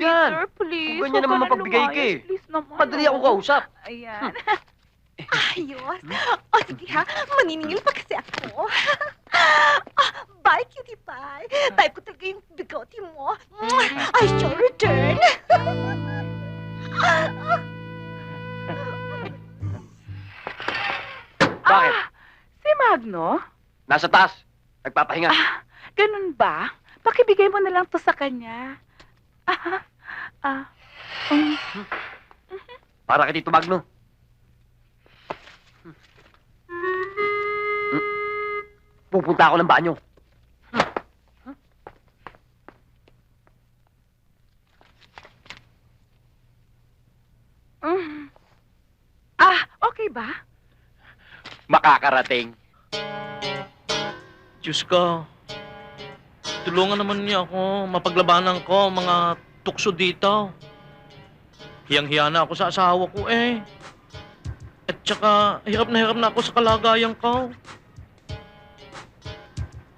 yan. Peter, please. Kung ganyan huwag naman ka na mapagbigay ka lumayas. eh. Please naman. Madali akong oh. kausap. Ayan. Ayos. O sige ha, maniningil pa kasi ako. Bye, cutie pie. Type ko talaga yung bigote mo. I shall return. Bakit? Si Magno? Nasa taas. Nagpapahinga. Ganun ba? Pakibigay mo na lang to sa kanya. Um, Para kay Tito Magno. Pupunta ako ng banyo. okay ba? Makakarating. Diyos ko. Tulungan naman niyo ako. Mapaglabanan ko mga tukso dito. Hiyang-hiya na ako sa asawa ko eh. At saka, hirap na ako sa kalagayan ko.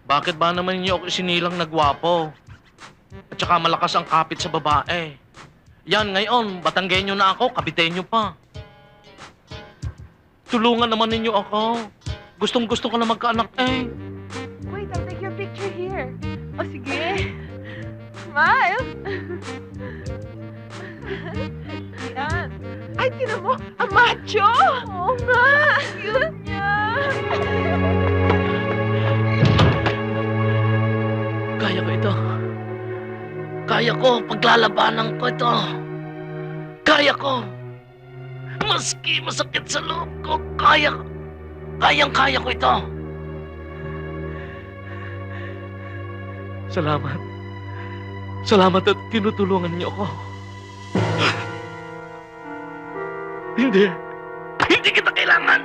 Bakit ba naman niyo ako isinilang na gwapo? At saka malakas ang kapit sa babae. Yan, ngayon, Batanggenyo na ako, Kabitenyo pa. Tulungan naman ninyo ako. Gustong-gusto ko na magkaanak eh. Wait, I'll take your picture here. O sige. Smile. Yan. Ay, tinan mo, ang macho. Oo nga. Cute niya. Kaya ko ito. Kaya ko, paglalabanan ko ito. Kaya ko. Maski masakit sa loob ko, kayang-kaya ko ito. Salamat. Salamat at tinutulungan niyo ako. Hindi. Hindi kita kailangan.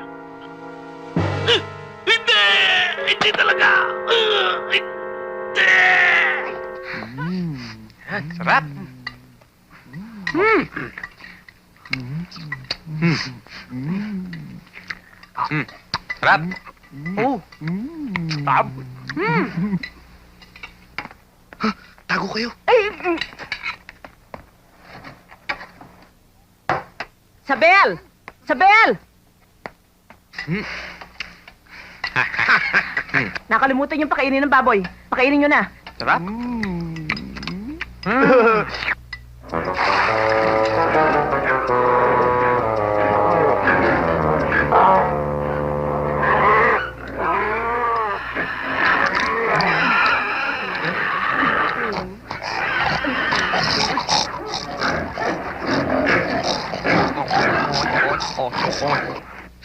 Hindi! Hindi talaga. Hindi! Sarap. Sarap. Oh. Sarap. Tago kayo. Sabel! Sabel! Nakalimutan yung pakainin ng baboy. Pakainin nyo na. Sarap.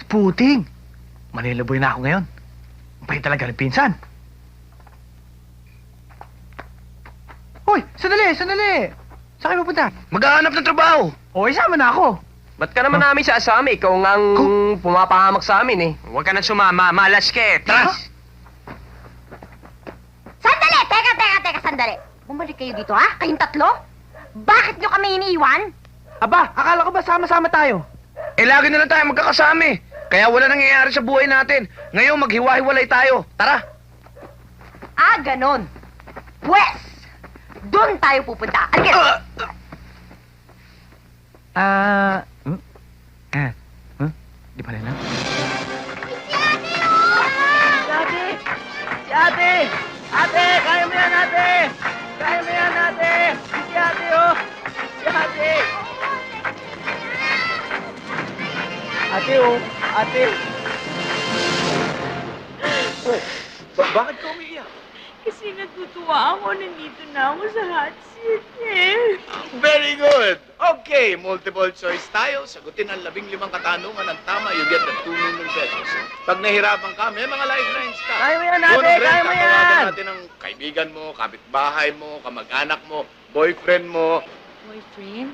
Puting! Manilaboy na ako ngayon. Pahit talaga ng pinsan. Hoy! Sandali! Sandali! Saan kayo pupunta? Maghahanap ng trabaho. O, isama na ako. Ba't ka naman namin sa asami? Ikaw ngang pumapahamak sa amin eh. Huwag ka na sumama. Malas ka eh. Tras! Sandali! Teka, sandali. Bumalik kayo dito, ha? Kayong tatlo? Bakit nyo kami iniiwan? Aba, akala ko ba sama-sama tayo? Eh, lagi na lang tayo magkakasami. Kaya wala nangyayari sa buhay natin. Ngayon, maghiwa-hiwalay tayo. Tara! Ah, ganon. Pwes! Doon tayo pupunta. Alika! Di pa rin lang? Ate! Si ate! Ate! Kaya mo yan, ate! Kaya mo yan, ate! Si ate, oh! Si ate! Ate, oh! Ate! Bakit ka umiiyak? Kasi natutuwa ako. Nandito na ako sa hot seat, eh. Very good. Okay, multiple choice tayo. Sagutin ang 15 katanungan ng tama, you get the 2 million pesos. Pag nahirapan ka, may mga lifelines ka. Kaya mo yan, ate! Unang Kaya mo yan! tatawagan natin ang kaibigan mo, kapitbahay mo, kamag-anak mo, boyfriend mo. Boyfriend?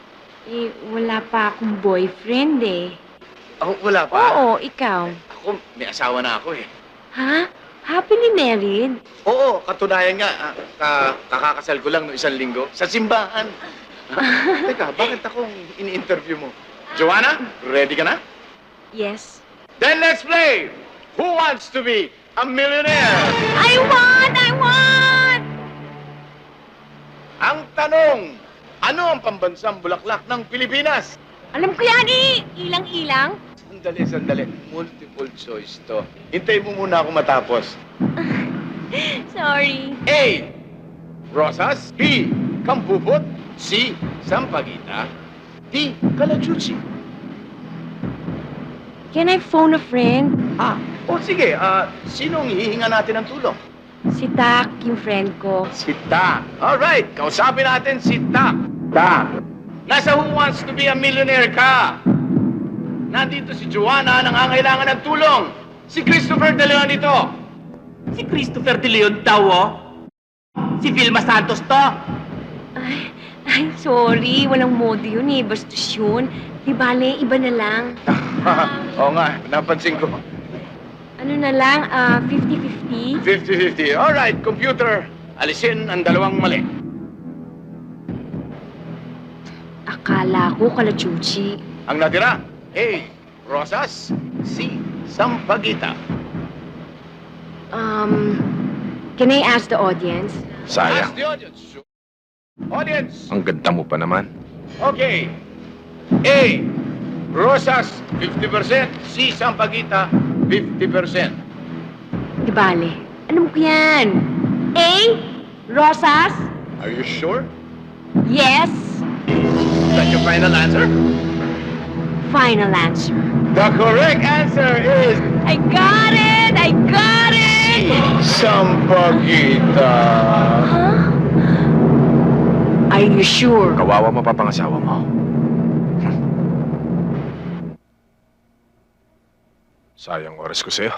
Eh, wala pa akong boyfriend eh. Ako, wala pa. Oo, ikaw. Ako, may asawa na ako eh. Ha? Happily married? Oo, katunayan nga, kakakasal ko lang no 1 linggo sa simbahan. Teka, bakit akong ini-interview mo? Joanna, ready ka na? Yes. Then let's play! Who wants to be a millionaire? I want! Ang tanong, Ano ang pambansang bulaklak ng Pilipinas? Alam ko yan eh! Ilang-ilang. Sandali. Multiple choice to. Hintay mo muna ako matapos. Sorry. A. Rosas. B. Kampupot. C. Sampaguita. D. Kalachuchi. Can I phone a friend? Sige. Sinong hihinga natin ng tulong? Si Tak, yung friend ko. Si Tak. Alright, kausapin natin si Tak. Tak. Nasa Who Wants to be a Millionaire ka? Nandito si Joanna, nangangailangan ng tulong. Si Christopher De Leon ito. Si Christopher De Leon daw, oh. Si Vilma Santos to. Ay, sorry. Walang modo yun eh. Bastos yun. Di bale, iba na lang. Oo nga, napansin ko. Ano na lang, 50-50? 50-50. Alright, computer. Alisin ang dalawang mali. Akala ko kalachuchi. Ang natira, A. Rosas. C. Sampaguita. Can I ask the audience? Ask the audience. Audience. Ang ganda mo pa naman. Okay. A. Rosas, 50%. C. Sampaguita, 50%. Di bale. Alam ko yan. A. Rosas? Are you sure? Yes. Is that your final answer? Final answer. The correct answer is I got it! I got it! Sampaguita. Huh? Are you sure? Kawawa mo pa pangasawa mo. Sayang oras ko sa'yo.